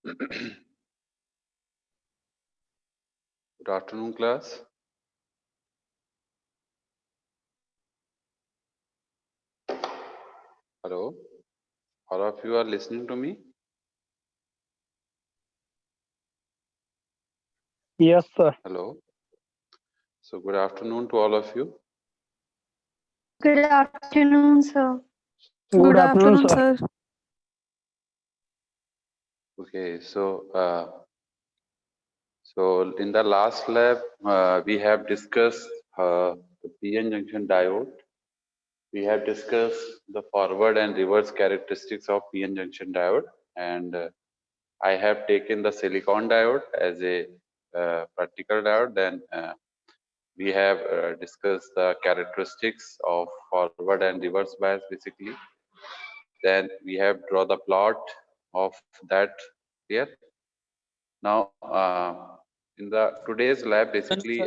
Good afternoon, class. Hello. All of you are listening to me? Yes, sir. Hello. So, good afternoon to all of you. Good afternoon, sir. Good afternoon, sir. Okay. So in the last lab, we have discussed the PN junction diode. We have discussed the forward and reverse characteristics of PN junction diode, and I have taken the silicon diode as a practical diode. Then we have discussed the characteristics of forward and reverse bias basically. Then we have draw the plot of that here. Now in the today's lab basically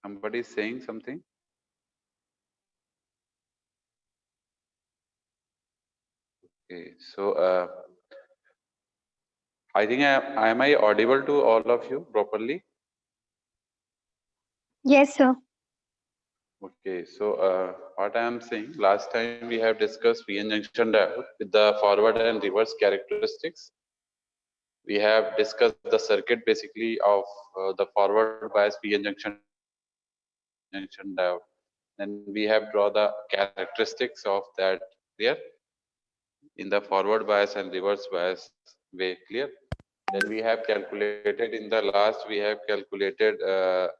somebody is saying something. Okay, so I think am I audible to all of you properly? Yes, sir. Okay, so what I am saying, last time we have discussed PN junction diode with the forward and reverse characteristics. We have discussed the circuit basically of the forward bias PN junction diode. Then we have draw the characteristics of that clear in the forward bias and reverse bias way clear. Then we have calculated in the last we have calculated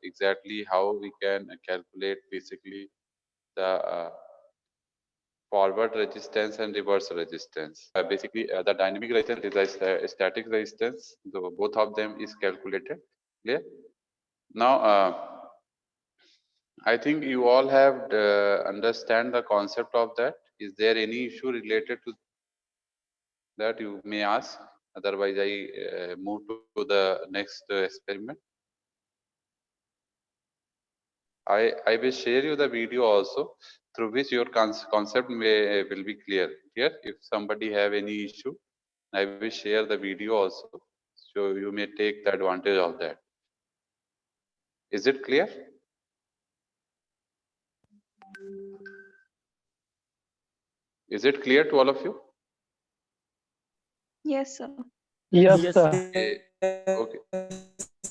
exactly how we can calculate basically the forward resistance and reverse resistance. Basically, the dynamic resistance is a static resistance. So both of them is calculated. Clear? Now, I think you all have understand the concept of that. Is there any issue related to that? You may ask. Otherwise, I move to the next experiment. I will share you the video also through which your concept will be clear. Here, if somebody have any issue, I will share the video also, so you may take the advantage of that. Is it clear? Is it clear to all of you? Yes, sir. Yes, sir.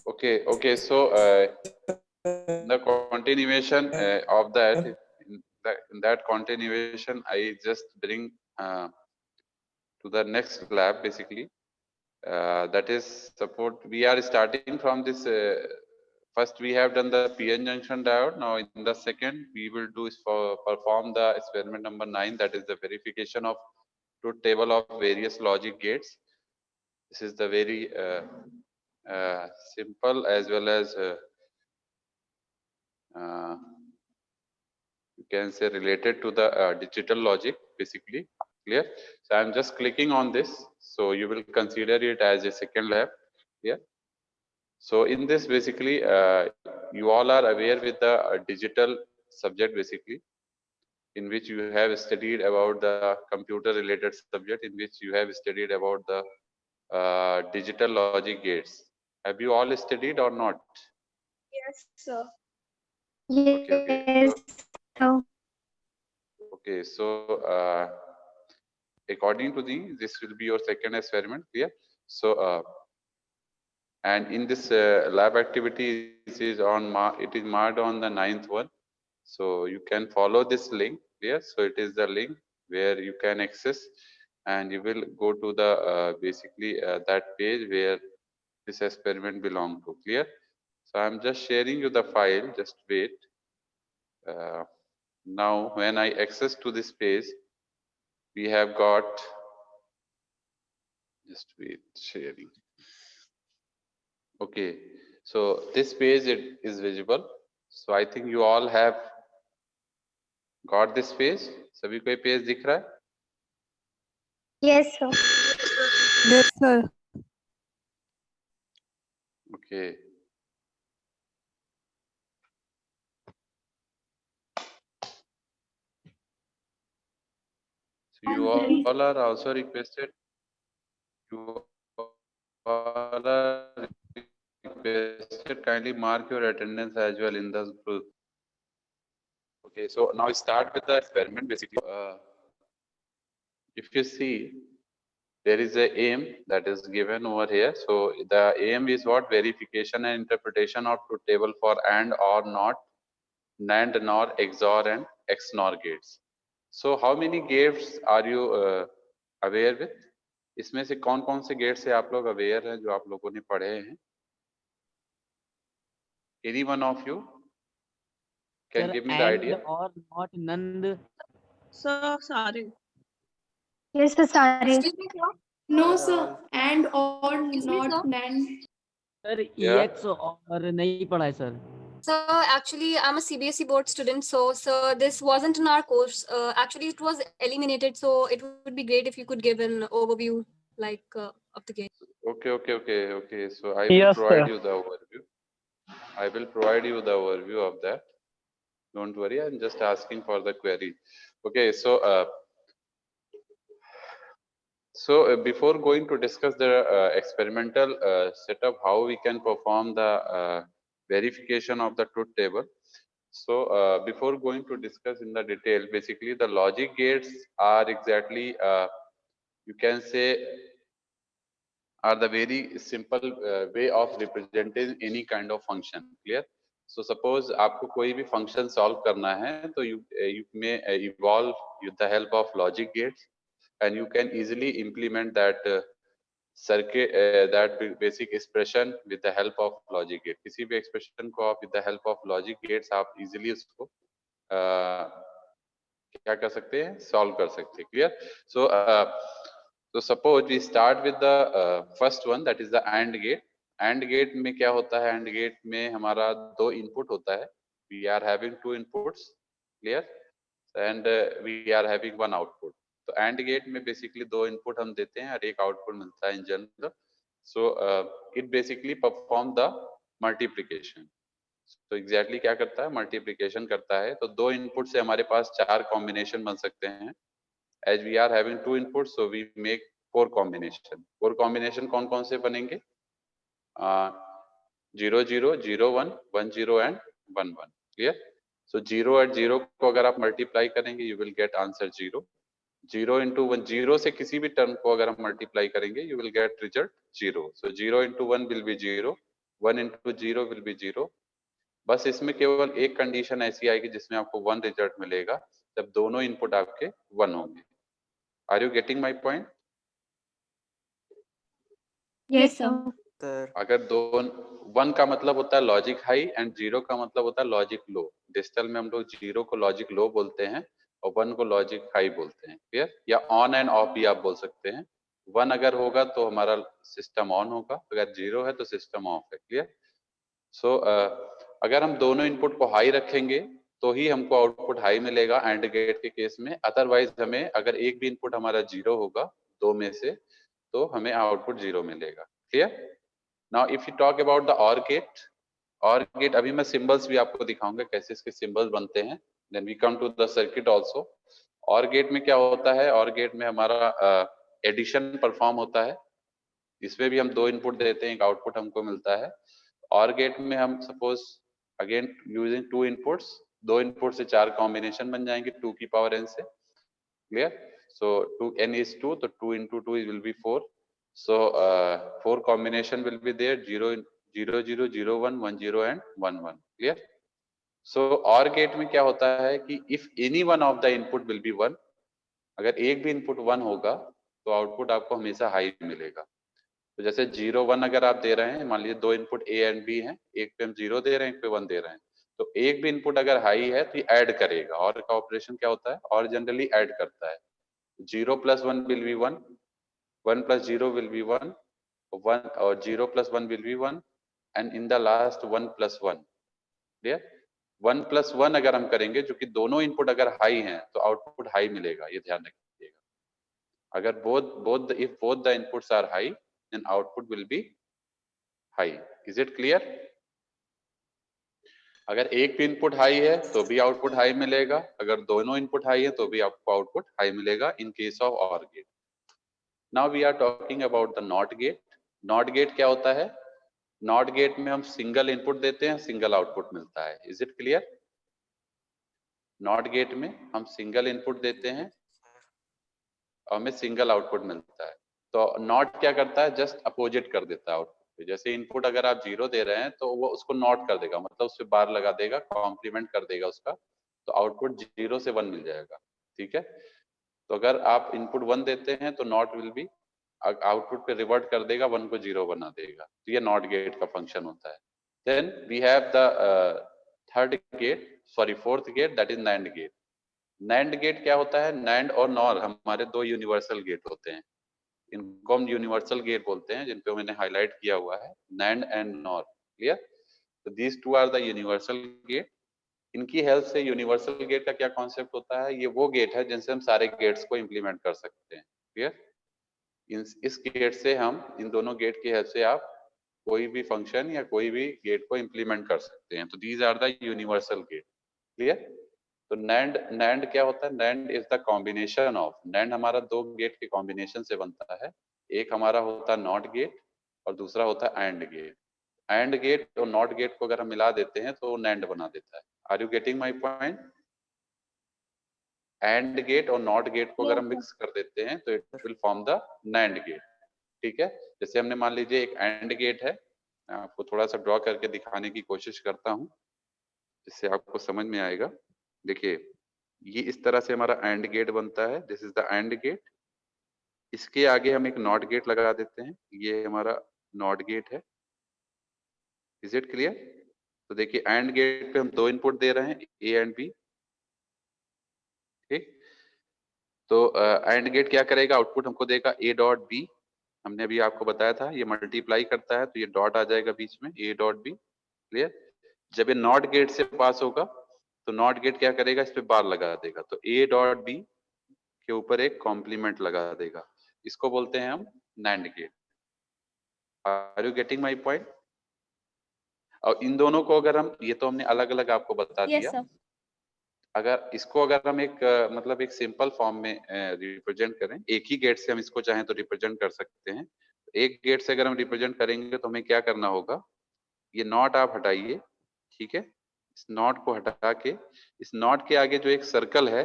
Okay. So the continuation of that, in that continuation, I just bring to the next lab basically. That is support. We are starting from this. First, we have done the PN junction diode. Now, in the second, we will do is for perform the experiment number 9. That is the verification of truth table of various logic gates. This is the very simple as well as you can say related to the digital logic basically. Clear? So I'm just clicking on this. So you will consider it as a second lab. Yeah. So in this basically, you all are aware with the digital subject basically, in which you have studied about the computer related subject, in which you have studied about the digital logic gates. Have you all studied or not? Yes, sir. Okay. Yes, sir. Okay. So according to this will be your second experiment here. So and in this lab activity, it is marked on the 9th one. So you can follow this link here. So it is the link where you can access, and you will go to the basically that page where this experiment belong to. Clear? So I'm just sharing you the file. Just wait. Uh, Now, when I access to this page, we have got. Just wait. Sharing. Okay. So this page it is visible. So I think you all have got this page. सभी को ये page दिख रहा है? Yes, sir. Yes, sir. Okay. You all are also requested. You all are requested. Kindly mark your attendance as well in the group. Okay, so now start with the experiment. Basically, if you see, there is a aim that is given over here. So the aim is what? Verification and interpretation of truth table for and or not, NAND, NOR, XOR and XNOR gates. So how many gates are you aware with? इसमें से कौन कौन से gate से आप लोग aware हैं जो आप लोगों ने पढ़े हैं? Any one of you can Sir, give me the and idea? or not none. Sir, sorry. Yes, sir, sorry. Excuse me, sir. No, sir. And or not NAND. Sir, Yeah. EX और नहीं पढ़ा है sir. Sir, actually, I'm a CBSE board student, so sir, this wasn't in our course. Actually, it was eliminated, so it would be great if you could give an overview, like of the game. Okay. So I will Yes, provide sir. you the overview. I will provide you the overview of that. Don't worry, I'm just asking for the query. Okay, so before going to discuss the experimental setup, how we can perform the verification of the truth table. So before going to discuss in the detail, basically the logic gates are exactly, you can say, are the very simple way of representing any kind of function. Clear? So suppose आपको कोई भी function solve करना है, तो you may evolve with the help of logic gates, and you can easily implement that circuit, that basic expression with the help of logic gate. किसी भी expression को आप with the help of logic gates आप easily उसको क्या कर सकते हैं? Solve कर सकते हैं. Clear? So suppose we start with the first one, that is the AND gate. AND gate में क्या होता है? AND gate में हमारा दो input होता है. We are having two inputs, clear? And we are having one output. तो AND gate में basically दो input हम देते हैं और एक output मिलता है in general. So it basically perform the multiplication. तो exactly क्या करता है? Multiplication करता है. तो दो input से हमारे पास चार combination बन सकते हैं. As we are having two inputs, so we make four combination. Four combination कौन कौन से बनेंगे? 0 0 0 1 1 0 and 1 1. Clear? So 0 and 0 को अगर आप multiply करेंगे, you will get answer 0. 0 into 1, 0 से किसी भी term को अगर हम multiply करेंगे, you will get result 0. So 0 into 1 will be 0. 1 into 0 will be 0. बस इसमें केवल एक कंडीशन ऐसी आएगी जिसमें आपको 1 रिजल्ट मिलेगा जब दोनों इनपुट आपके 1 होंगे. Are you getting my point? Yes, sir. अगर दोनों 1 का मतलब होता है लॉजिक हाई एंड 0 का मतलब होता है लॉजिक लो. डिजिटल में हम लोग 0 को लॉजिक लो बोलते हैं और 1 को लॉजिक हाई बोलते हैं. क्लियर? या ऑन एंड ऑफ भी आप बोल सकते हैं. 1 अगर होगा तो हमारा सिस्टम ऑन होगा, अगर 0 है तो सिस्टम ऑफ है. क्लियर? सो अगर हम दोनों इनपुट को हाई रखेंगे तो ही हमको आउटपुट हाई मिलेगा एंड गेट के केस में. अदरवाइज हमें अगर एक भी इनपुट हमारा 0 होगा दो में से तो हमें आउटपुट 0 मिलेगा. Clear? Now if you talk about the OR gate, अभी मैं सिंबल्स भी आपको दिखाऊंगा कैसे इसके सिंबल्स बनते हैं. Then we come to the circuit also. OR gate में क्या होता है? ऑर गेट में हमारा एडिशन परफॉर्म होता है. इसमें भी हम दो इनपुट देते हैं, एक आउटपुट हमको मिलता है. और गेट में हम suppose again using to inputs, दो इनपुट से चार कॉम्बिनेशन बन जाएंगे 2 की पावर n से. क्लियर? सो 2n is 2, तो 2 into 2 will be 4. So 4 combination will be there, 0 0 0 0 1 1 0 and 1 1. Clear? So OR gate में क्या होता है कि if any one of the input will be 1, अगर एक भी इनपुट 1 होगा तो आउटपुट आपको हमेशा हाई मिलेगा. तो जैसे 0 1 अगर आप दे रहे हैं, मान लीजिए दो इनपुट A एंड B हैं, एक पे हम 0 दे रहे हैं, एक पे 1 दे रहे हैं, तो एक भी इनपुट अगर हाई है तो ये ऐड करेगा. और का ऑपरेशन क्या होता है? और जनरली ऐड करता है. 0 plus 1 will be 1, 1 plus 0 will be 1, 1 और 0 plus 1 will be 1, and in the last 1 plus 1. Clear? 1 plus 1 अगर हम करेंगे, जो कि दोनों इनपुट अगर हाई हैं तो आउटपुट हाई मिलेगा. ये ध्यान रखिएगा. अगर if both the inputs are high, then output will be high. Is it clear? अगर एक भी इनपुट हाई है तो भी आउटपुट हाई मिलेगा, अगर दोनों इनपुट हाई है तो भी आपको आउटपुट हाई मिलेगा in case of OR gate. Now we are talking about the NOT gate. NOT gate क्या होता है? नॉट गेट में हम सिंगल इनपुट देते हैं, सिंगल आउटपुट मिलता है। Is it clear? Not gate में हम सिंगल इनपुट देते हैं और हमें सिंगल आउटपुट मिलता है। तो नॉट क्या करता है? जस्ट अपोजिट कर देता है आउटपुट पे। जैसे इनपुट अगर आप 0 दे रहे हैं तो वो उसको नॉट कर देगा, मतलब उस पे बार लगा देगा, कॉम्प्लीमेंट कर देगा उसका, तो आउटपुट 0 से 1 मिल जाएगा। ठीक है, तो अगर आप इनपुट 1 देते हैं तो नॉट विल बी आउटपुट पे रिवर्ट कर देगा, 1 को 0 बना देगा। तो ये नॉट गेट का फंक्शन होता है। Then we have the third gate, sorry fourth gate, that is NAND gate. NAND gate क्या होता है? नैंड और नॉर हमारे दो यूनिवर्सल गेट होते हैं, इनको हम यूनिवर्सल गेट बोलते हैं, जिन पे मैंने हाईलाइट किया हुआ है, नैंड एंड नॉर। क्लियर? तो these two are the universal gate. इनकी हेल्प से यूनिवर्सल गेट का क्या कॉन्सेप्ट होता है? ये वो गेट है जिनसे हम सारे गेट्स को इंप्लीमेंट कर सकते हैं। क्लियर? इस गेट से हम, इन दोनों गेट की हेल्प से आप कोई भी फंक्शन या कोई भी गेट को इंप्लीमेंट कर सकते हैं। तो these are the universal gate. Clear? तो नैंड, नैंड क्या होता है? NAND is the combination of, NAND हमारा दो गेट के कॉम्बिनेशन से बनता है। एक हमारा होता है नॉट गेट और दूसरा होता है एंड गेट। एंड गेट और नॉट गेट को अगर हम मिला देते हैं तो नैंड बना देता है। Are you getting my point? AND gate और नॉट गेट को अगर हम मिक्स कर देते हैं तो it will form the NAND gate. ठीक है, जैसे हमने मान लीजिए एक एंड गेट है, मैं आपको थोड़ा सा ड्रॉ करके दिखाने की कोशिश करता हूँ जिससे आपको समझ में आएगा। देखिए, ये इस तरह से हमारा एंड गेट बनता है, this is the and gate. इसके आगे हम एक नॉट गेट लगा देते हैं, ये हमारा नॉट गेट है। Is it clear? तो देखिए, एंड गेट पे हम दो इनपुट दे रहे हैं, ए एंड बी। ठीक, तो एंड गेट क्या करेगा? आउटपुट हमको देगा ए डॉट बी। हमने अभी आपको बताया था ये मल्टीप्लाई करता है, तो ये डॉट आ जाएगा बीच में, ए डॉट बी। क्लियर? जब ये नॉट गेट से पास होगा तो नॉट गेट क्या करेगा? इस पे बार लगा देगा, तो ए डॉट बी के ऊपर एक कॉम्प्लीमेंट लगा देगा। इसको बोलते हैं हम NAND gate. Are you getting my point? और इन दोनों को अगर हम, ये तो हमने अलग अलग आपको बता Yes, दिया, sir. अगर इसको अगर हम एक मतलब एक सिंपल फॉर्म में रिप्रेजेंट करें, एक ही गेट से हम इसको चाहें तो रिप्रेजेंट कर सकते हैं। एक गेट से अगर हम रिप्रेजेंट करेंगे तो हमें क्या करना होगा? ये नॉट आप हटाइए, ठीक है, इस नॉट को हटा के इस नॉट के आगे जो एक सर्कल है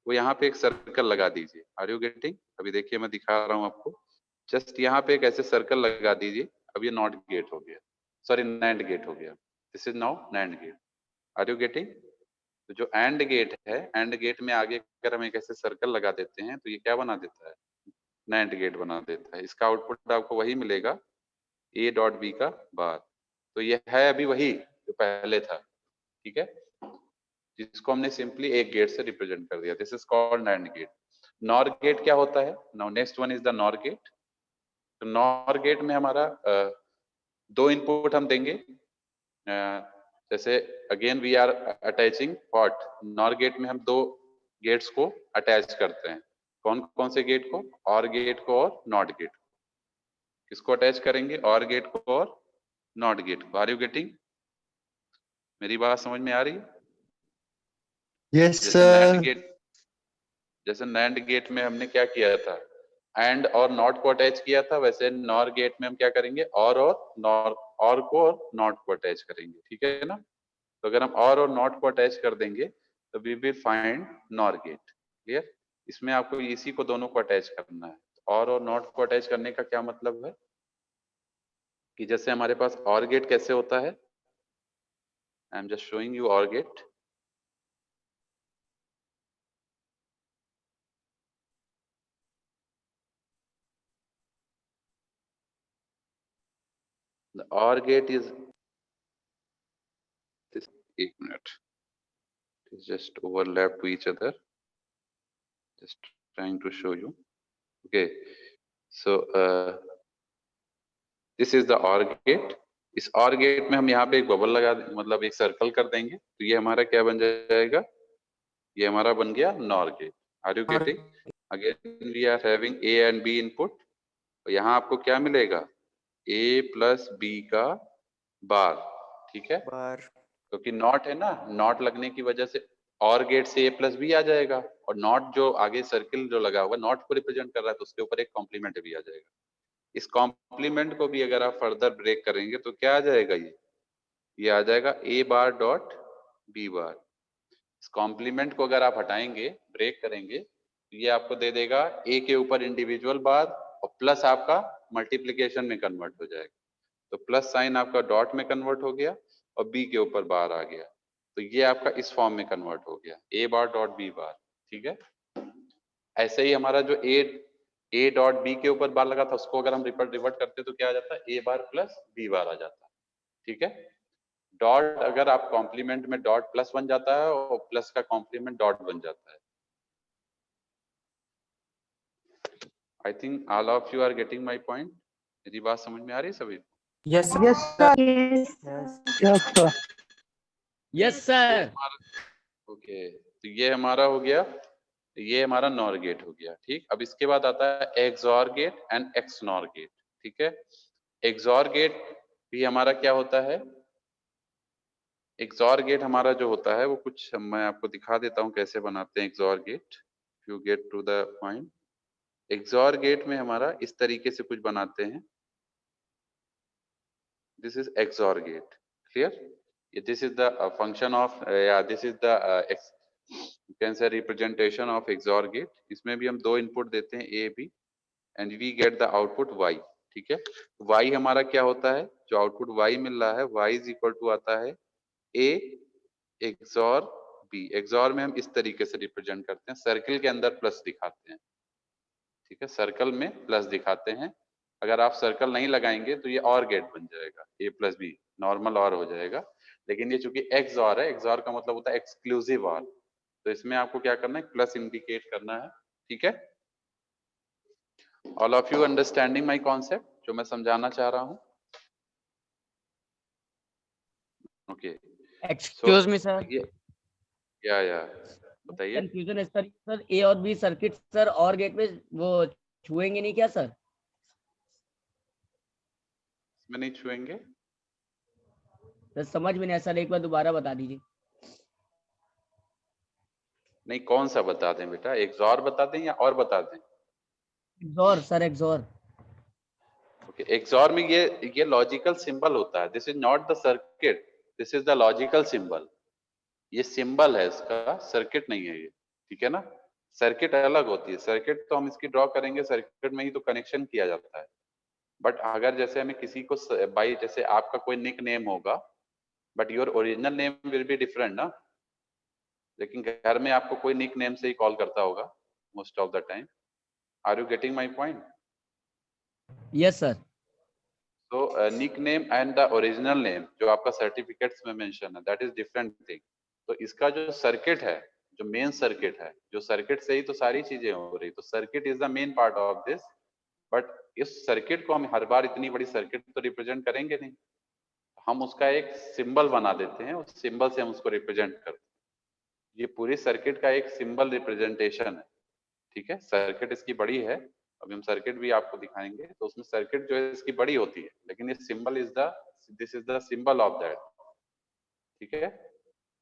वो यहाँ पे एक सर्कल लगा दीजिए। Are you getting? अभी देखिए मैं दिखा रहा हूँ आपको, जस्ट यहाँ पे एक ऐसे सर्कल लगा दीजिए। अब ये नॉट गेट हो गया, सॉरी नैंड गेट हो गया। This is now NAND gate. Are you getting? तो जो एंड गेट है, एंड गेट में आगे अगर हम एक ऐसे सर्कल लगा देते हैं तो ये क्या बना देता है? नैंड गेट बना देता है। इसका आउटपुट आपको वही मिलेगा, ए डॉट बी का बार। तो ये है अभी वही जो पहले था। ठीक है, जिसको हमने सिंपली एक गेट से रिप्रेजेंट कर दिया। This is called NAND gate. NOR gate क्या होता है? Now next one is the NOR gate. तो नॉर गेट में हमारा दो इनपुट हम देंगे, जैसे again we are attaching what, NOR gate में हम दो गेट्स को अटैच करते हैं। कौन कौन से गेट को? और गेट को और नॉट गेट को। किसको अटैच करेंगे? और गेट को और नॉट गेट को। Are you getting? मेरी बात समझ में आ रही है? यस जैसे नैंड सर। गेट, जैसे नैंड गेट में हमने क्या किया था? एंड और नॉट को अटैच किया था, वैसे नॉर गेट में हम क्या करेंगे? और नॉर, और को और नॉट को अटैच करेंगे। ठीक है ना? तो अगर हम और नॉट को अटैच कर देंगे तो we will find NOR gate. Clear? इसमें आपको इसी को दोनों को अटैच करना है। और नॉट को अटैच करने का क्या मतलब है कि जैसे हमारे पास और गेट कैसे होता है, आई एम जस्ट शोइंग यू और gate. The OR gate is this, एक minute, it is just overlap to each other, just trying to show you. Okay, so this is the OR gate. इस OR gate में हम यहाँ पे एक bubble लगा, मतलब एक सर्कल कर देंगे, तो ये हमारा क्या बन जाएगा? ये हमारा बन गया NOR gate. Are you getting? Again we are having A and B input. और यहाँ आपको क्या मिलेगा? A plus B का बार। ठीक है, बार। क्योंकि नॉट है ना, नॉट लगने की वजह से और गेट से ए प्लस बी आ जाएगा, और नॉट जो आगे सर्किल जो लगा हुआ नॉट को रिप्रेजेंट कर रहा है तो उसके ऊपर एक कॉम्प्लीमेंट भी आ जाएगा। इस कॉम्प्लीमेंट को भी अगर आप फर्दर ब्रेक करेंगे तो क्या आ जाएगा, ये आ जाएगा ए बार डॉट बी बार। इस कॉम्प्लीमेंट को अगर आप हटाएंगे, ब्रेक करेंगे, तो ये आपको दे देगा ए के ऊपर इंडिविजुअल बार और प्लस आपका मल्टीप्लीकेशन में कन्वर्ट हो जाएगा। तो प्लस साइन आपका डॉट में कन्वर्ट हो गया और बी के ऊपर बार आ गया, तो ये आपका इस फॉर्म में कन्वर्ट हो गया, ए बार डॉट बी बार। ठीक है, ऐसे ही हमारा जो ए डॉट बी के ऊपर बार लगा था उसको अगर हम रिवर्ट करते तो क्या आ जाता है, A bar plus B bar आ जाता है। ठीक है, डॉट अगर आप कॉम्प्लीमेंट में डॉट प्लस बन जाता है और प्लस का कॉम्प्लीमेंट डॉट बन जाता है। I think all of you are getting my point. मेरी बात समझ में आ रही है सभी? Yes, sir. Yes, sir. Yes. Yes, sir. Yes sir. Okay, तो ये हमारा हो गया, ये हमारा नॉर गेट हो गया। ठीक, अब इसके बाद आता है XOR gate and XNOR gate. ठीक है, एक्सऑर गेट भी हमारा क्या होता है, एक्सऑर गेट हमारा जो होता है वो कुछ मैं आपको दिखा देता हूँ कैसे बनाते हैं XOR gate, you get to the point. XOR gate में हमारा इस तरीके से कुछ बनाते हैं, this is XOR gate, clear? This is the function of this is the you can say representation of XOR gate। इसमें भी हम दो इनपुट देते हैं A B and we get the output Y। ठीक है, Y हमारा क्या होता है, जो आउटपुट Y मिल रहा है Y is equal to आता है A XOR B। XOR में हम इस तरीके से रिप्रेजेंट करते हैं, सर्किल के अंदर प्लस दिखाते हैं। ठीक है, सर्कल में प्लस दिखाते हैं। अगर आप सर्कल नहीं लगाएंगे तो ये और गेट बन जाएगा, ए प्लस बी नॉर्मल और हो जाएगा। लेकिन ये चूंकि एक्स और है, एक्स और का मतलब होता है एक्सक्लूसिव और, तो इसमें आपको क्या करना है, प्लस इंडिकेट करना है। ठीक है, all of you understanding my concept जो मैं समझाना चाह रहा हूँ? ओके, एक्सक्यूज मी सर, ये या बताइए। कंफ्यूजन है सर। सर ए और बी सर्किट सर और गेट में वो छुएंगे नहीं क्या सर? इसमें नहीं छुएंगे? सर समझ में नहीं आया सर, एक बार दोबारा बता दीजिए। नहीं, कौन सा बता दें बेटा, एक्सॉर बता दें या और बता दें? XOR sir, XOR. Okay, XOR में ये लॉजिकल सिंबल होता है, this is not the circuit, this is the logical symbol. ये सिंबल है इसका, सर्किट नहीं है ये। ठीक है ना, सर्किट अलग होती है, सर्किट तो हम इसकी ड्रॉ करेंगे, सर्किट में ही तो कनेक्शन किया जाता है। बट अगर जैसे हमें किसी को बाई, जैसे आपका कोई निक नेम होगा but your original name will be different ना, लेकिन घर में आपको कोई निक नेम से ही कॉल करता होगा most of the time. Are you getting my point? Yes sir. तो nickname and the original name जो आपका सर्टिफिकेट्स में मेंशन है, दैट इज डिफरेंट थिंग। तो इसका जो सर्किट है, जो मेन सर्किट है, जो सर्किट से ही तो सारी चीजें हो रही, तो circuit is the main part of this. But इस सर्किट को हम हर बार इतनी बड़ी सर्किट तो रिप्रेजेंट करेंगे नहीं, हम उसका एक सिंबल बना देते हैं, उस सिंबल से हम उसको रिप्रेजेंट करते हैं। ये पूरी सर्किट का एक सिंबल रिप्रेजेंटेशन है। ठीक है, सर्किट इसकी बड़ी है, अभी हम सर्किट भी आपको दिखाएंगे, तो उसमें सर्किट जो है इसकी बड़ी होती है, लेकिन ये symbol is the, this is the symbol of that. ठीक है,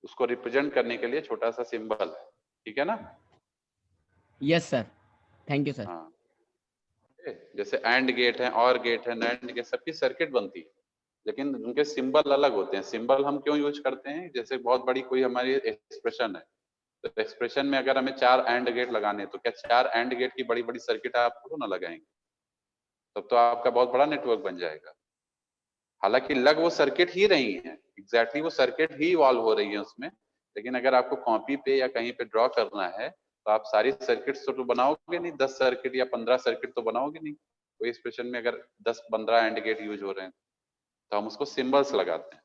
उसको रिप्रेजेंट करने के लिए छोटा सा सिंबल है। ठीक है ना? Yes sir, thank you sir. हाँ, जैसे एंड गेट है, और गेट है, नैंड गेट, सबकी सर्किट बनती है, लेकिन उनके सिंबल अलग होते हैं। सिंबल हम क्यों यूज करते हैं, जैसे बहुत बड़ी कोई हमारी एक्सप्रेशन है, तो एक्सप्रेशन में अगर हमें 4 एंड गेट लगाने हैं, तो क्या 4 एंड गेट की बड़ी बड़ी सर्किट आप थोड़ा ना लगाएंगे, तब तो आपका बहुत बड़ा नेटवर्क बन जाएगा। हालांकि लग वो सर्किट ही रही है, एग्जैक्टली वो सर्किट ही इवॉल्व हो रही है उसमें, लेकिन अगर आपको कॉपी पे या कहीं पे ड्रॉ करना है तो आप सारी सर्किट्स तो बनाओगे नहीं, 10 सर्किट या 15 सर्किट तो बनाओगे नहीं। कोई एक्सप्रेशन में अगर 10-15 एंड गेट यूज हो रहे हैं तो हम उसको सिंबल्स लगाते हैं।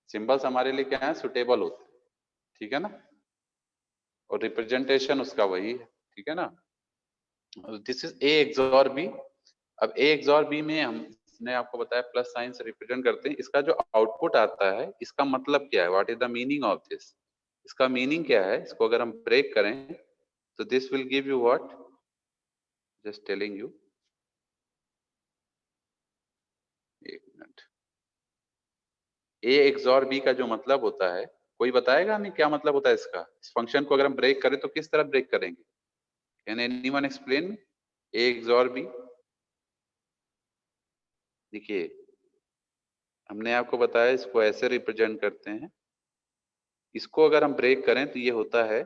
सिंबल्स हमारे लिए क्या है, सुटेबल होते हैं। ठीक है ना, और रिप्रेजेंटेशन उसका वही है। ठीक है ना, this is A XOR B. अब ए एक्सॉर बी में हमने आपको बताया प्लस साइन से रिप्रेजेंट करते हैं। इसका जो आउटपुट आता है इसका मतलब क्या है, what is the meaning of this, इसका मीनिंग क्या है, इसको अगर हम ब्रेक करें तो this will give you what, just telling you, एक मिनट, ए एक्सॉर बी का जो मतलब होता है, कोई बताएगा हमें क्या मतलब होता है इसका? इस फंक्शन को अगर हम ब्रेक करें तो किस तरह ब्रेक करेंगे? Can anyone explain? A XOR B, देखिए हमने आपको बताया इसको ऐसे रिप्रेजेंट करते हैं। इसको अगर हम ब्रेक करें तो ये होता है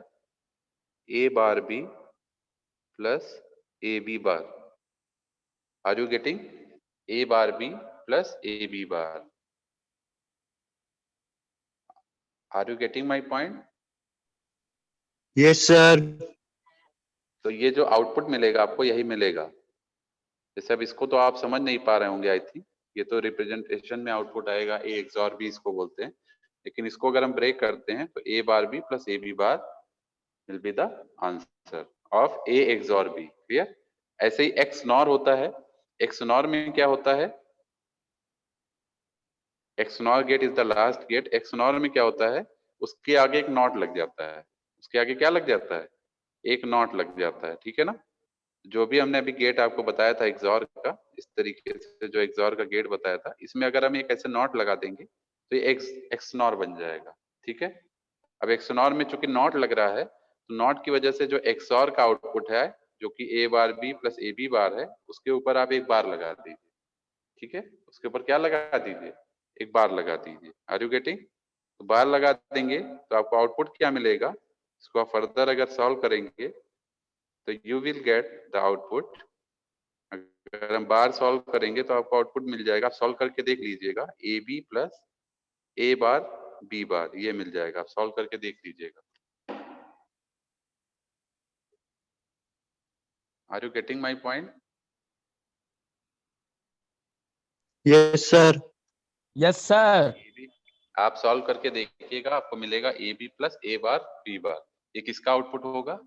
A bar B plus A B bar. Are you getting? A bar B plus A B bar. Are you getting my point? Yes, sir. तो ये जो आउटपुट मिलेगा आपको यही मिलेगा। जैसे अब इसको तो आप समझ नहीं पा रहे होंगे आई थिंक, ये तो रिप्रेजेंटेशन में आउटपुट आएगा, ए एक्सॉर बी इसको बोलते हैं। लेकिन इसको अगर हम ब्रेक करते हैं तो A bar B plus A B bar will be the answer of A XOR B. Clear? ऐसे ही एक्स नॉर होता है। एक्स नॉर में क्या होता है? XNOR gate is the last gate. XNOR में क्या होता है? उसके आगे एक नॉट लग जाता है। उसके आगे क्या लग जाता है? एक नॉट लग जाता है। ठीक है ना? जो भी हमने अभी गेट आपको बताया था एक्सॉर का, इस तरीके से जो एक्सॉर का गेट बताया था, इसमें अगर हम एक ऐसे नॉट लगा देंगे तो ये एक्स नॉर बन जाएगा। ठीक है? अब एक्स नॉर में चूंकि नॉट लग रहा है तो नॉट की वजह से जो एक्सॉर का आउटपुट है जो कि A bar B plus A B bar है, उसके ऊपर आप एक बार लगा दीजिए। ठीक है? उसके ऊपर क्या लगा दीजिए? एक बार लगा दीजिए। Are you getting? तो बार लगा देंगे तो आपको आउटपुट क्या मिलेगा? इसको आप फर्दर अगर सॉल्व करेंगे तो you will get the output. अगर हम बार सॉल्व करेंगे तो आपको आउटपुट मिल जाएगा। आप सॉल्व करके देख लीजिएगा, A B plus A bar B bar, ये मिल जाएगा। आप सॉल्व करके देख लीजिएगा। Are you getting my point? Yes, sir. Yes sir. आप सॉल्व करके देखिएगा, आपको मिलेगा A B plus A bar B bar. ये किसका आउटपुट होगा?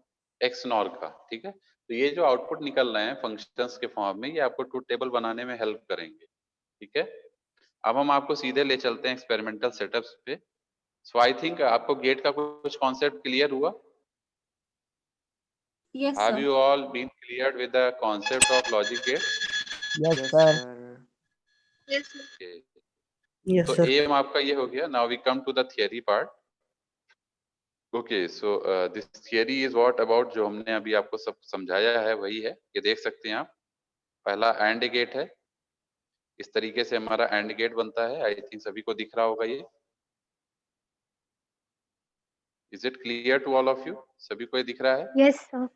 एक्स नॉर का। ठीक है? तो ये जो आउटपुट निकल रहे हैं फंक्शंस के फॉर्म में, ये आपको ट्रूथ टेबल बनाने में हेल्प करेंगे। ठीक है? अब हम आपको सीधे ले चलते हैं एक्सपेरिमेंटल सेटअप्स पे। सो आई थिंक आपको गेट का कुछ कॉन्सेप्ट क्लियर हुआ? Yes, Have sir. you all been cleared with the concept of logic gate? Yes sir. Yes, sir. Okay. Yes, तो sir. एम आपका ये हो गया। Now we come to the theory part. Okay, so this theory is what about, जो हमने अभी आपको सब समझाया है वही है। ये देख सकते हैं आप, पहला एंड गेट है। इस तरीके से हमारा एंड गेट बनता है। आई थिंक सभी को दिख रहा होगा ये। Is it clear to all of you? सभी को ये दिख रहा है? Yes, sir.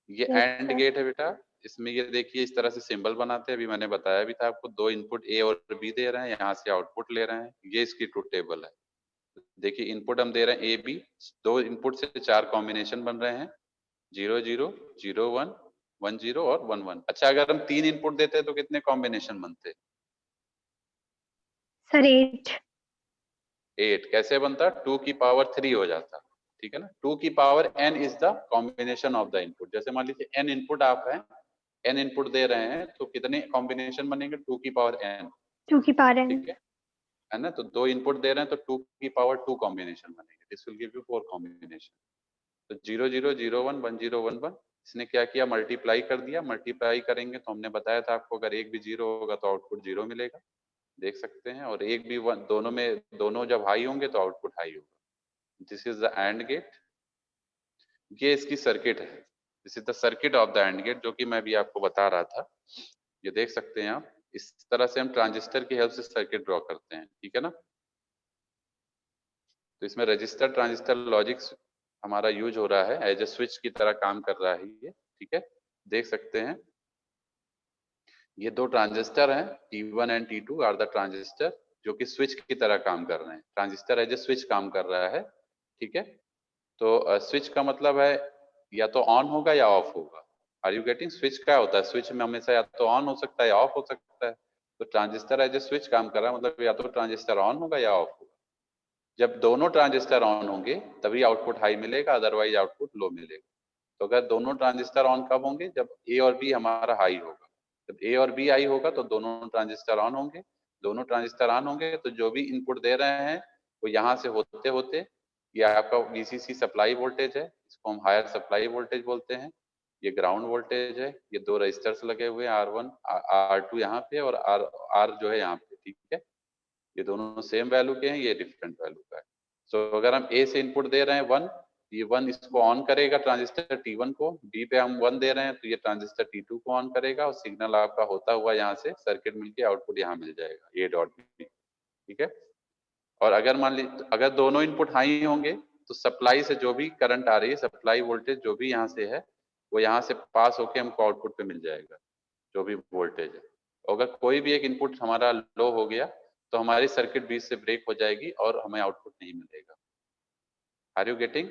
ये Yes, एंड sir. गेट है बेटा। इसमें ये देखिए इस तरह से सिंबल बनाते हैं। अभी मैंने बताया भी था आपको, दो इनपुट ए और बी दे रहे हैं, यहाँ से आउटपुट ले रहे हैं। ये इसकी ट्रूथ टेबल है। देखिए इनपुट हम दे रहे हैं ए बी, दो इनपुट से चार कॉम्बिनेशन बन रहे हैं, 0 0 0 1 1 0 और 1 1। अच्छा, अगर हम तीन इनपुट देते तो कितने कॉम्बिनेशन बनते? Sir, 8. 8। कैसे बनता? 2 की पावर 3 हो जाता। ठीक है ना? 2 की power n is the combination of the input. जैसे मान लीजिए n इनपुट आप हैं, n इनपुट दे रहे हैं, तो कितने कॉम्बिनेशन बनेंगे? 2 की पावर n। 2 की पावर n. ठीक है ना? तो दो इनपुट दे रहे हैं तो 2 की पावर 2 कॉम्बिनेशन बनेंगे। This will give you 4 combination. तो 0 0 0 1 1 0 1 1, इसने क्या किया? मल्टीप्लाई कर दिया। मल्टीप्लाई करेंगे तो हमने बताया था आपको, अगर एक भी 0 होगा तो आउटपुट 0 मिलेगा। देख सकते हैं। और एक भी 1, दोनों में, दोनों जब हाई होंगे तो आउटपुट हाई होगा। This is the and gate. ये इसकी सर्किट है। This is the circuit of the and gate, जो कि मैं भी आपको बता रहा था। ये देख सकते हैं आप। इस तरह से हम ट्रांजिस्टर की हेल्प से सर्किट ड्रॉ करते हैं। ठीक है ना? तो इसमें रजिस्टर ट्रांजिस्टर लॉजिक हमारा यूज हो रहा है, एज ए स्विच की तरह काम कर रहा है ये। ठीक है? देख सकते हैं ये दो ट्रांजिस्टर हैं, T1 and T2 are the transistor, जो कि स्विच की तरह काम कर रहे हैं। ट्रांजिस्टर एज ए स्विच काम कर रहा है। ठीक है? तो स्विच का मतलब है या तो ऑन होगा या ऑफ होगा। Are you getting? स्विच क्या होता है? स्विच में हमेशा या तो ऑन हो सकता है या ऑफ हो सकता है। तो ट्रांजिस्टर एज ए स्विच काम कर रहा है, मतलब या तो ट्रांजिस्टर ऑन होगा या ऑफ होगा। जब दोनों ट्रांजिस्टर ऑन होंगे तभी आउटपुट हाई मिलेगा, अदरवाइज आउटपुट लो मिलेगा। तो अगर दोनों ट्रांजिस्टर ऑन कब होंगे? जब ए और बी हमारा हाई होगा। जब ए और बी हाई होगा तो दोनों ट्रांजिस्टर ऑन होंगे। दोनों ट्रांजिस्टर ऑन होंगे तो जो भी इनपुट दे रहे हैं वो यहाँ से होते होते, ये आपका वीसीसी सप्लाई वोल्टेज है, इसको हम हायर सप्लाई वोल्टेज बोलते हैं। ये ग्राउंड वोल्टेज है। ये दो रजिस्टर्स लगे हुए हैं, R1 R2 यहाँ पे और R जो है यहाँ पे। ठीक है? ये दोनों सेम वैल्यू के हैं, ये डिफरेंट वैल्यू का है। सो अगर हम ए से इनपुट दे रहे हैं 1, ये 1 इसको ऑन करेगा ट्रांजिस्टर T1 को, B पे हम 1 दे रहे हैं तो ये ट्रांजिस्टर T2 को ऑन करेगा और सिग्नल आपका होता हुआ यहाँ से सर्किट मिलके आउटपुट यहाँ मिल जाएगा A डॉट B, ठीक है। और अगर मान लीजिए अगर दोनों इनपुट हाई होंगे तो सप्लाई से जो भी करंट आ रही है, सप्लाई वोल्टेज जो भी यहाँ से है वो यहाँ से पास होके हमको आउटपुट पे मिल जाएगा जो भी वोल्टेज है। अगर कोई भी एक इनपुट हमारा लो हो गया तो हमारी सर्किट बीच से ब्रेक हो जाएगी और हमें आउटपुट नहीं मिलेगा। Are you getting?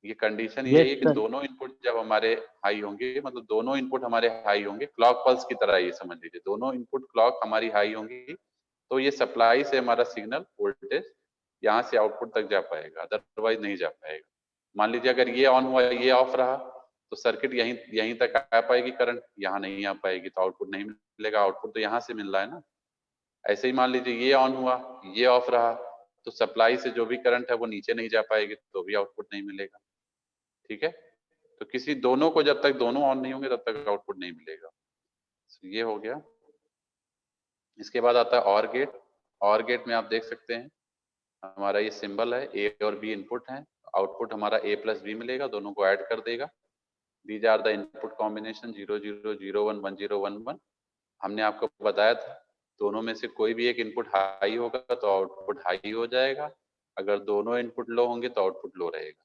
ये कंडीशन यही है कि दोनों इनपुट जब हमारे हाई होंगे, मतलब दोनों इनपुट हमारे हाई होंगे, क्लॉक पल्स की तरह ये समझ लीजिए, दोनों इनपुट क्लॉक हमारी हाई होंगी तो ये सप्लाई से हमारा सिग्नल वोल्टेज यहाँ से आउटपुट तक जा पाएगा, अदरवाइज नहीं जा पाएगा। मान लीजिए अगर ये ऑन हुआ ये ऑफ रहा तो सर्किट यहीं तक आ पाएगी, करंट यहाँ नहीं आ पाएगी तो आउटपुट नहीं मिलेगा। आउटपुट तो यहाँ से मिल रहा है ना। ऐसे ही मान लीजिए ये ऑन हुआ ये ऑफ रहा तो सप्लाई से जो भी करंट है वो नीचे नहीं जा पाएगी तो भी आउटपुट नहीं मिलेगा, ठीक है। तो किसी दोनों को जब तक दोनों ऑन नहीं होंगे तब तक आउटपुट नहीं मिलेगा। ये हो गया। इसके बाद आता है ऑर गेट। ऑर गेट में आप देख सकते हैं हमारा ये सिंबल है, ए और बी इनपुट है, आउटपुट हमारा ए प्लस बी मिलेगा, दोनों को ऐड कर देगा। These are the input combination 0 0 0 1 1 0 1 1। हमने आपको बताया था दोनों में से कोई भी एक इनपुट हाई होगा तो आउटपुट हाई हो जाएगा, अगर दोनों इनपुट लो होंगे तो आउटपुट लो रहेगा।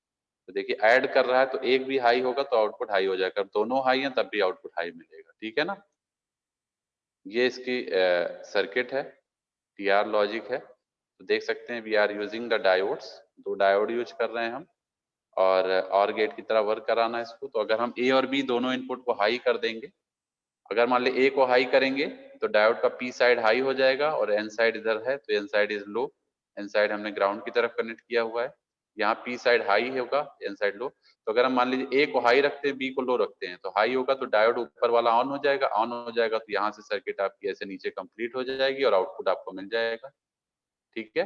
तो देखिए ऐड कर रहा है तो एक भी हाई होगा तो आउटपुट हाई हो जाएगा, दोनों हाई हैं तब भी आउटपुट हाई मिलेगा, ठीक है ना। ये इसकी सर्किट है, TR लॉजिक है। तो देख सकते हैं we are using the diodes, 2 diode use कर रहे हैं हम और गेट की तरह वर्क कराना है इसको। तो अगर हम ए और बी दोनों इनपुट को हाई कर देंगे, अगर मान ली ए को हाई करेंगे तो डायोड का पी साइड हाई हो जाएगा और एन साइड इधर है तो N side is low, N side हमने ग्राउंड की तरफ कनेक्ट किया हुआ है, यहाँ पी साइड हाई होगा एन साइड लो। तो अगर हम मान लीजिए ए को हाई रखते हैं बी को लो रखते हैं तो हाई होगा तो डायोड ऊपर वाला ऑन हो जाएगा, ऑन हो जाएगा तो यहाँ से सर्किट आपकी ऐसे नीचे कंप्लीट हो जाएगी और आउटपुट आपको मिल जाएगा, ठीक है।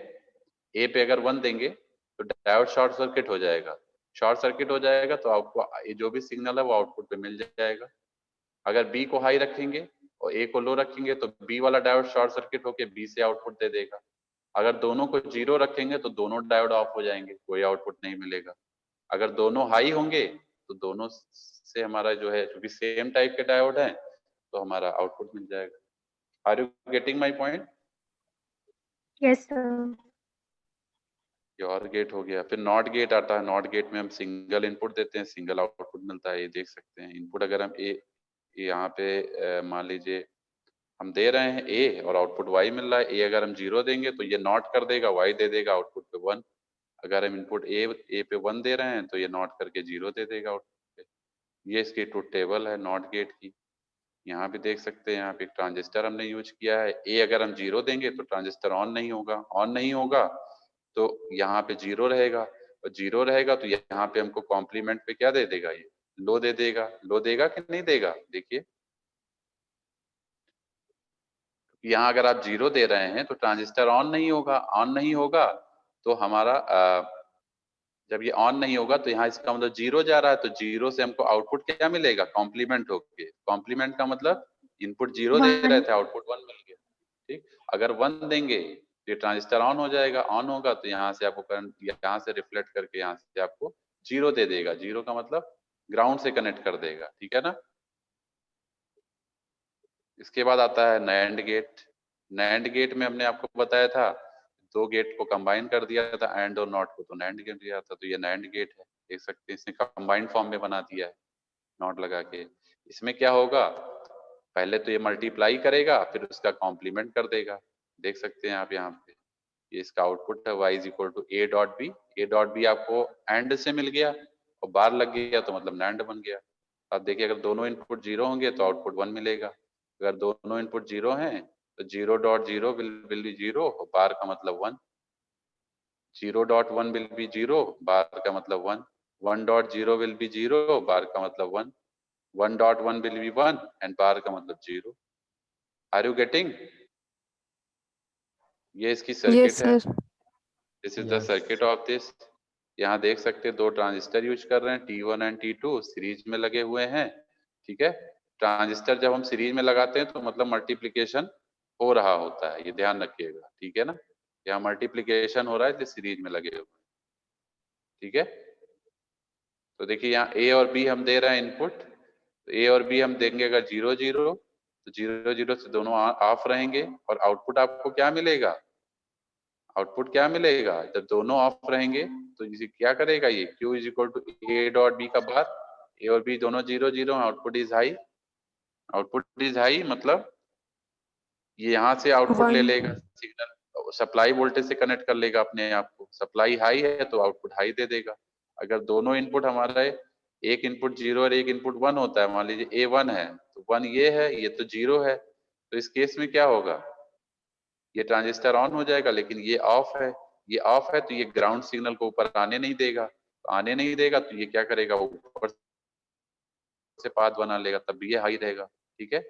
ए पे अगर 1 देंगे तो डायोड शॉर्ट सर्किट हो जाएगा, शॉर्ट सर्किट हो जाएगा तो आपको जो भी सिग्नल है वो आउटपुट पे मिल जाएगा। अगर बी को हाई रखेंगे और ए को लो रखेंगे तो बी वाला डायोड शॉर्ट सर्किट होके बी से आउटपुट दे देगा। अगर दोनों को 0 रखेंगे तो दोनों डायोड ऑफ हो जाएंगे, कोई आउटपुट नहीं मिलेगा। अगर दोनों हाई होंगे तो दोनों से हमारा जो है क्योंकि सेम टाइप के डायोड है तो हमारा आउटपुट मिल जाएगा। Are you getting my point? Yes sir. ये और गेट हो गया। फिर नॉट गेट आता है। नॉट गेट में हम सिंगल इनपुट देते हैं, सिंगल आउटपुट मिलता है। ये देख सकते हैं इनपुट अगर हम ए यहाँ पे मान लीजिए हम दे रहे हैं ए और आउटपुट वाई मिल रहा है, ए अगर हम 0 देंगे तो ये नॉट कर देगा, वाई दे देगा आउटपुट पे 1। अगर हम इनपुट ए पे 1 दे रहे हैं तो ये नॉट करके 0 दे देगा आउटपुट पे। ये इसकी ट्रुथ टेबल है नॉट गेट की। यहाँ पे देख सकते हैं यहाँ पे एक ट्रांजिस्टर हमने यूज किया है। ए अगर हम 0 देंगे तो ट्रांजिस्टर ऑन नहीं होगा, ऑन नहीं होगा तो यहाँ पे 0 रहेगा और 0 रहेगा तो यहाँ पे हमको कॉम्प्लीमेंट पे क्या दे देगा, ये लो दे देगा। लो देगा कि नहीं देगा, देखिए यहाँ अगर आप 0 दे रहे हैं तो ट्रांजिस्टर ऑन नहीं होगा, ऑन नहीं होगा तो हमारा जब ये ऑन नहीं होगा तो यहाँ इसका मतलब 0 जा रहा है तो 0 से हमको आउटपुट क्या मिलेगा, कॉम्प्लीमेंट होके। कॉम्प्लीमेंट का मतलब इनपुट 0 दे रहे थे आउटपुट 1 मिल गया, ठीक। अगर 1 देंगे तो ये ट्रांजिस्टर ऑन हो जाएगा, ऑन होगा तो यहाँ से आपको करंट यहाँ से रिफ्लेक्ट करके यहाँ से आपको 0 दे देगा। 0 का मतलब ग्राउंड से कनेक्ट कर देगा, ठीक है ना। इसके बाद आता है नैंड गेट। नैंड गेट में हमने आपको बताया था 2 गेट को कंबाइन कर दिया था, एंड और नॉट को, तो नैंड गेट दिया था। तो ये नैंड गेट है, देख सकते हैं इसने कंबाइंड फॉर्म में बना दिया है नॉट लगा के। इसमें क्या होगा, पहले तो ये मल्टीप्लाई करेगा फिर उसका कॉम्प्लीमेंट कर देगा, देख सकते हैं आप यहाँ पे। ये इसका आउटपुट है y is equal to a dot B. a dot B आपको एंड से मिल गया और बार लग गया तो मतलब नैंड बन गया। आप देखिए अगर दोनों इनपुट 0 होंगे तो आउटपुट 1 मिलेगा, अगर दोनों इनपुट 0 हैं तो 0 डॉट 0 विल बी 0 और बार का मतलब 1। 0 डॉट 1 विल बी 0, बार का मतलब 1। 1 डॉट 0 विल बी 0, बार का मतलब 1। 1 dot 1 will be 1 and bar का मतलब 0। Are you getting? ये इसकी सर्किट है। This is the circuit of this. यहाँ देख सकते हैं 2 ट्रांजिस्टर यूज कर रहे हैं, T1 एंड T2 सीरीज में लगे हुए हैं, ठीक है। ट्रांजिस्टर जब हम सीरीज में लगाते हैं तो मतलब मल्टीप्लिकेशन हो रहा होता है, ये ध्यान रखिएगा, ठीक है ना। यहाँ मल्टीप्लीकेशन हो रहा है, इसलिए सीरीज में लगे हुए, ठीक है। तो देखिए यहाँ ए और बी हम दे रहे हैं इनपुट, तो ए और बी हम देंगे अगर 0 0, तो 0 0 से दोनों ऑफ रहेंगे, और आउटपुट आपको क्या मिलेगा, आउटपुट क्या मिलेगा, जब दोनों ऑफ रहेंगे तो इसे क्या करेगा, ये Q is equal to A dot B का बार, ए और बी दोनों 0 0, output is high, output is high मतलब ये यहाँ से आउटपुट ले लेगा, सिग्नल सप्लाई वोल्टेज से कनेक्ट कर लेगा अपने आप को, सप्लाई हाई है तो आउटपुट हाई दे देगा। अगर दोनों इनपुट हमारा एक इनपुट 0 और एक इनपुट 1 होता है, मान लीजिए A1 है तो 1 ये है, ये तो 0 है, तो इस केस में क्या होगा, ये ट्रांजिस्टर ऑन हो जाएगा, लेकिन ये ऑफ है, ये ऑफ है तो ये ग्राउंड सिग्नल को ऊपर आने नहीं देगा, तो आने नहीं देगा तो ये क्या करेगा, ऊपर से पाथ बना लेगा, तब भी ये हाई रहेगा, ठीक है।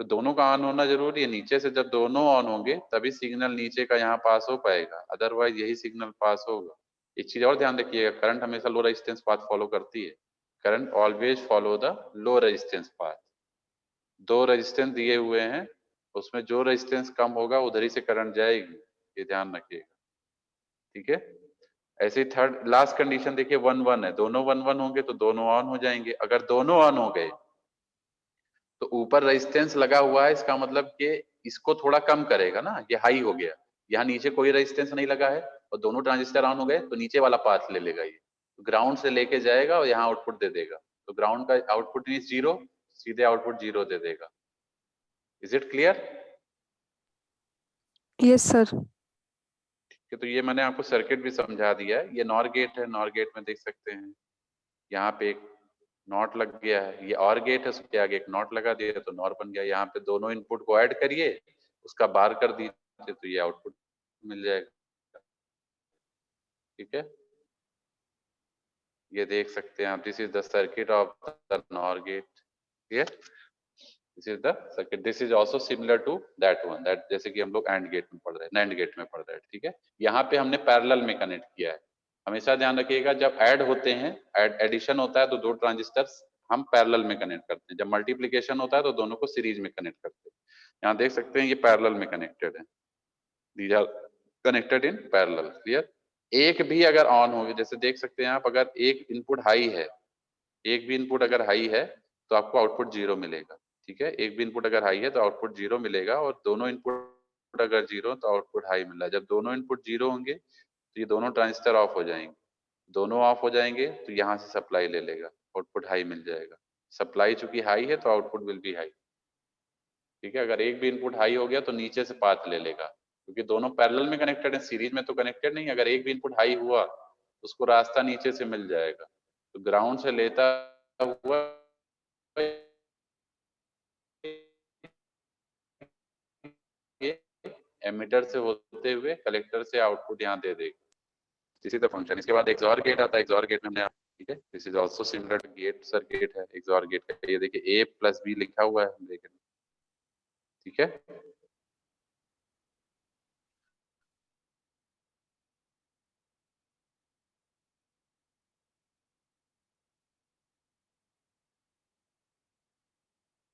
तो दोनों का ऑन होना जरूरी है, नीचे से जब दोनों ऑन होंगे तभी सिग्नल नीचे का यहाँ पास हो पाएगा, अदरवाइज यही सिग्नल पास होगा। एक चीज और ध्यान रखिएगा, करंट हमेशा लो रेजिस्टेंस पाथ फॉलो करती है, current always follow the low resistance path. दो रेजिस्टेंस दिए हुए हैं, उसमें जो रेजिस्टेंस कम होगा उधर ही से करंट जाएगी, ये ध्यान रखिएगा, ठीक है। ऐसे ही थर्ड लास्ट कंडीशन देखिए 1 1 है, दोनों 1 1 होंगे तो दोनों ऑन हो जाएंगे, अगर दोनों ऑन हो गए तो ऊपर रेजिस्टेंस लगा हुआ है, इसका मतलब कि इसको थोड़ा कम करेगा ना, ये हाई हो गया, यहाँ नीचे कोई रेजिस्टेंस नहीं लगा है और दोनों ट्रांजिस्टर ऑन हो गए तो नीचे वाला पाथ ले लेगा, ये तो ग्राउंड से लेके जाएगा और यहाँ आउटपुट दे देगा, तो ग्राउंड का आउटपुट मींस 0, सीधे आउटपुट 0 दे देगा। Is it clear? Yes sir. तो ये मैंने आपको सर्किट भी समझा दिया है, ये नॉर गेट है, नॉर गेट में देख सकते हैं यहाँ पे एक नॉट लग गया है, ये और गेट है, उसके आगे एक नॉट लगा दिया तो नॉर बन गया, यहाँ पे दोनों इनपुट को ऐड करिए, उसका बार कर दीजिए तो ये आउटपुट मिल जाएगा, ठीक है। ये देख सकते हैं आप, this is the circuit of the NOR gate, clear, this is the circuit, this is also similar to that one, that जैसे कि हम लोग एंड गेट में पढ़ रहे हैं, नैंड गेट में पढ़ रहे हैं, ठीक है। यहाँ पे हमने पैरेलल में कनेक्ट किया है, हमेशा ध्यान रखिएगा जब ऐड होते हैं, एडिशन होता है तो दो ट्रांजिस्टर्स हम पैरेलल में कनेक्ट करते हैं, जब मल्टीप्लिकेशन होता है तो दोनों को सीरीज में कनेक्ट करते हैं। यहाँ देख सकते हैं ये पैरेलल में कनेक्टेड है, these are connected in parallel, clear. एक भी अगर ऑन हो, जैसे देख सकते हैं आप, अगर एक इनपुट हाई है, एक भी इनपुट अगर हाई है तो आपको आउटपुट 0 मिलेगा, ठीक है। एक भी इनपुट अगर हाई है तो आउटपुट 0 मिलेगा, और दोनों इनपुट अगर 0 तो आउटपुट हाई मिल रहा है। जब दोनों इनपुट 0 होंगे तो ये दोनों ट्रांजिस्टर ऑफ हो जाएंगे, दोनों ऑफ हो जाएंगे तो यहाँ से सप्लाई ले लेगा, आउटपुट हाई मिल जाएगा, सप्लाई चूंकि हाई है तो आउटपुट विल बी हाई, ठीक है। अगर एक भी इनपुट हाई हो गया तो नीचे से पाथ ले लेगा, क्योंकि दोनों पैरेलल में कनेक्टेड है, सीरीज में तो कनेक्टेड नहीं। अगर एक भी इनपुट हाई हुआ तो उसको रास्ता नीचे से मिल जाएगा, तो ग्राउंड से लेता हुआ एमिटर से होते हुए कलेक्टर से आउटपुट यहाँ दे देगा, इसी द फंक्शन। इसके बाद एक्सॉर गेट आता है, एक्सॉर गेट में हमने, ठीक है, this is also similar to gate circuit है एक्सॉर गेट का, ये देखिए A+B लिखा हुआ है, देखिए, ठीक है।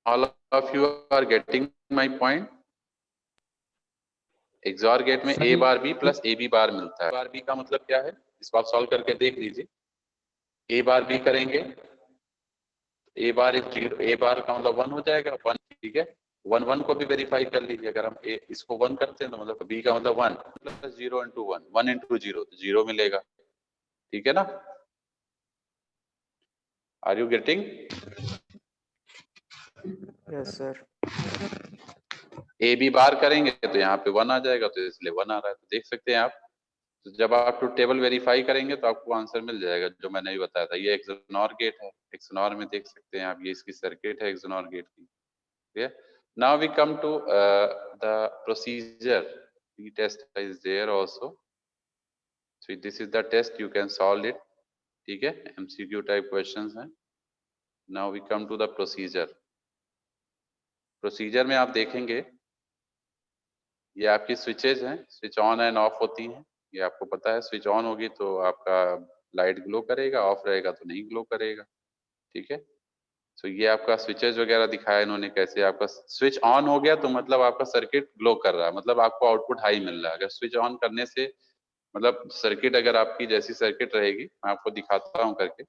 All of you are getting my point? XOR gate में A bar B plus AB bar मिलता है, बार B का मतलब क्या है, इसको आप सॉल्व करके देख लीजिए। A बार B करेंगे, A बार इज 0, A बार का मतलब 1 हो जाएगा, 1, ठीक है। 1 1 को भी वेरीफाई कर लीजिए, अगर हम इसको 1 करते हैं तो मतलब B का मतलब 1 प्लस 0 इंटू 1, 1 इंटू 0 तो 0 मिलेगा, ठीक है ना। Are you getting? Yes sir. A B bar करेंगे तो यहाँ पे 1 आ जाएगा, तो इसलिए 1 आ रहा है, तो देख सकते हैं आप। तो जब आप टू टेबल वेरीफाई करेंगे तो आपको आंसर मिल जाएगा, जो मैंने भी बताया था। ये एक्सनॉर गेट है, एक्सनॉर में देख सकते हैं आप, ये इसकी सर्किट है एक्सनॉर गेट की, ठीक है। Now we come to the procedure, the test is there also, so this is the test, you can solve it, ठीक है, एमसीक्यू टाइप क्वेश्चंस हैं। Now we come to the procedure. Procedure में आप देखेंगे ये आपकी स्विचेज हैं, switch on end of होती हैं, ये आपको पता है। स्विच ऑन होगी तो आपका लाइट ग्लो करेगा, ऑफ रहेगा तो नहीं ग्लो करेगा, ठीक है। सो ये आपका स्विचेस वगैरह दिखाया इन्होंने कैसे। आपका स्विच ऑन हो गया तो मतलब आपका सर्किट ग्लो कर रहा है, मतलब आपको आउटपुट हाई मिल रहा है। अगर स्विच ऑन करने से मतलब सर्किट, अगर आपकी जैसी सर्किट रहेगी, मैं आपको दिखाता हूँ करके,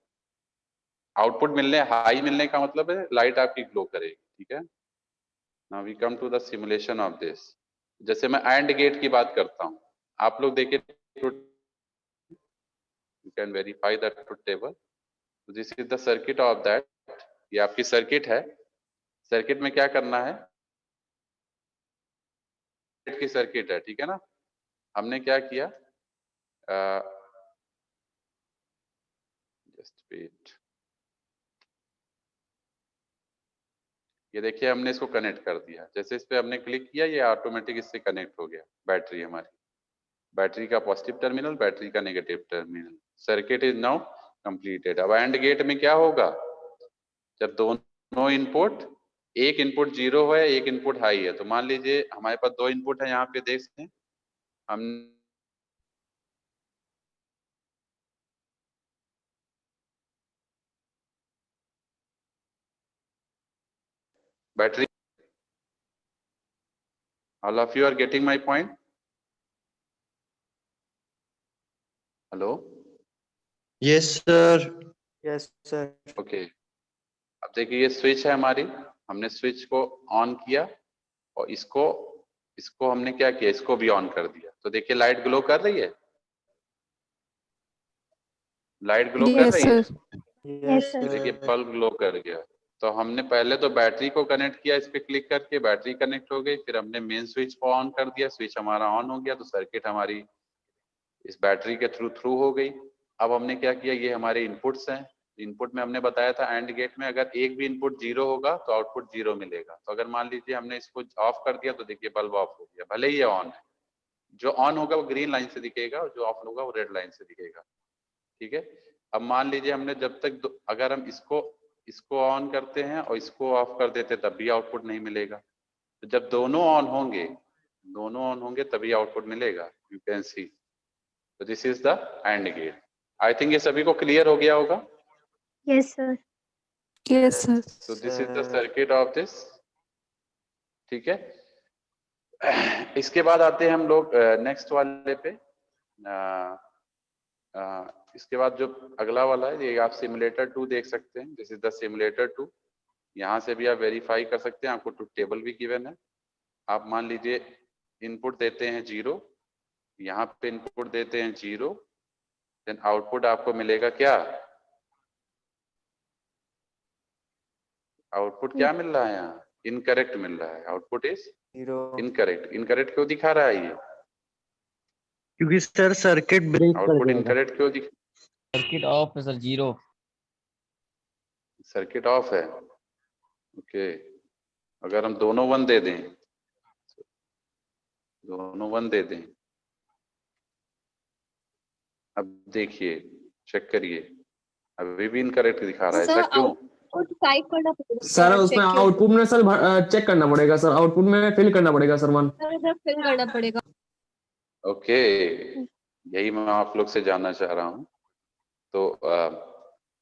आउटपुट मिलने हाई मिलने का मतलब है लाइट आपकी ग्लो करेगी, ठीक है। Now we come to the simulation of this. जैसे मैं एंड गेट की बात करता हूँ, आप लोग देखिए, you can verify the truth table. This is the circuit of that. ये आपकी सर्किट है। सर्किट में क्या करना है, की सर्किट है, ठीक है ना। हमने क्या किया, जस्ट वेट, ये देखिए हमने इसको कनेक्ट कर दिया। जैसे इस पे हमने क्लिक किया, ये ऑटोमेटिक इससे कनेक्ट हो गया। बैटरी हमारी, बैटरी का पॉजिटिव टर्मिनल, बैटरी का negative terminal. Circuit is now completed. अब एंड गेट में क्या होगा, जब दोनों इनपुट, एक इनपुट 0 है, एक इनपुट हाई है, तो मान लीजिए हमारे पास 2 इनपुट है, यहाँ पे देख सकते हैं हम, battery, all of you are getting my point? Hello, Yes, sir. Yes, sir. Okay. अब देखिए ये स्विच है हमारी, हमने स्विच को ऑन किया और इसको इसको हमने क्या किया, इसको भी ऑन कर दिया। तो देखिए लाइट ग्लो कर रही है, लाइट ग्लो कर रही है। Yes, sir. देखिए बल्ब ग्लो कर गया। तो हमने पहले तो बैटरी को कनेक्ट किया, इस पे क्लिक करके बैटरी कनेक्ट हो गई। फिर हमने मेन स्विच को ऑन कर दिया, स्विच हमारा ऑन हो गया, तो सर्किट हमारी इस बैटरी के थ्रू हो गई। अब हमने क्या किया, ये हमारे इनपुट्स हैं। इनपुट में हमने बताया था एंड गेट में अगर एक भी इनपुट 0 होगा तो आउटपुट 0 मिलेगा। तो अगर मान लीजिए हमने इसको ऑफ कर दिया, तो देखिए बल्ब ऑफ हो गया, भले ही ये ऑन है। जो ऑन होगा वो ग्रीन लाइन से दिखेगा और जो ऑफ होगा वो रेड लाइन से दिखेगा, ठीक है। अब मान लीजिए हमने जब तक अगर हम इसको ऑन करते हैं और इसको ऑफ कर देते तब भी आउटपुट नहीं मिलेगा। तो जब दोनों ऑन होंगे तभी आउटपुट मिलेगा, यू कैन सी। तो this is the and gate. I think ये सभी को क्लियर हो गया होगा। Yes, sir. Yes, sir. So this is the circuit of this, ठीक है। इसके बाद आते हैं हम लोग नेक्स्ट वाले पे। इसके बाद जो अगला वाला है, ये आप सिमुलेटर 2 देख सकते हैं। This is the simulator 2। यहाँ से भी आप वेरीफाई कर सकते हैं, आपको ट्रुथ टेबल भी गिवन है। आप मान लीजिए इनपुट देते हैं 0, यहाँ पे इनपुट देते हैं 0, देन आउटपुट आपको मिलेगा क्या, आउटपुट क्या मिल रहा है यहाँ, इनकरेक्ट मिल रहा है। Output is incorrect. इनकरेक्ट क्यों दिखा रहा है ये, क्योंकि सर सर्किट ब्रेक कर आउटपुट जाएगा। इनकरेक्ट क्यों दिख, सर्किट ऑफ है सर, 0। सर्किट ऑफ है, ओके। अगर हम दोनों 1 दे दें, दोनों 1 दे दें, अब देखिए चेक करिए, अभी भी इनकरेक्ट दिखा रहा है। ऐसा क्यों? आउटपुट टाइप करना पड़ेगा सर उसमें आउटपुट में सर चेक करना पड़ेगा सर, आउटपुट में फिल करना पड़ेगा सर 1। फिल करना पड़ेगा। ओके, यही मैं आप लोग से जानना चाह रहा हूँ। तो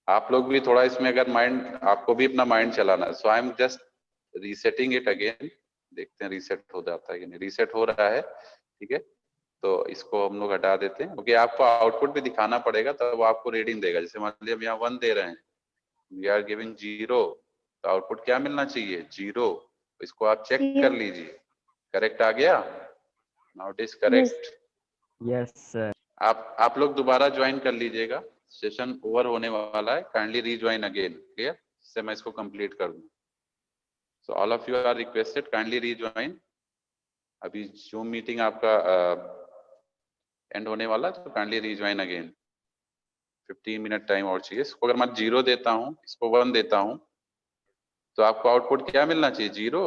आप लोग भी थोड़ा इसमें अगर माइंड, आपको भी अपना माइंड चलाना है। So I am just resetting it again, देखते हैं रीसेट हो जाता है कि नहीं। रीसेट हो रहा है, ठीक है। तो इसको हम लोग हटा देते हैं। ओके, आपको आउटपुट भी दिखाना पड़ेगा, तब आपको रीडिंग देगा। जैसे मान लीजिए हम यहाँ 1 दे रहे हैं, वी आर गिविंग 0, तो आउटपुट क्या मिलना चाहिए, 0। इसको आप चेक कर लीजिए, करेक्ट आ गया, now it is correct. Yes sir. आप लोग दोबारा ज्वाइन कर लीजिएगा, सेशन ओवर होने वाला है। काइंडली रीज्वाइन अगेन, क्लियर, इससे मैं इसको कंप्लीट कर दूं। So all of you are requested kindly rejoin. अभी जूम मीटिंग आपका एंड होने वाला है, तो kindly rejoin again. 15 minute time और चाहिए। इसको अगर मैं 0 देता हूँ, इसको 1 देता हूँ, तो आपको आउटपुट क्या मिलना चाहिए, 0।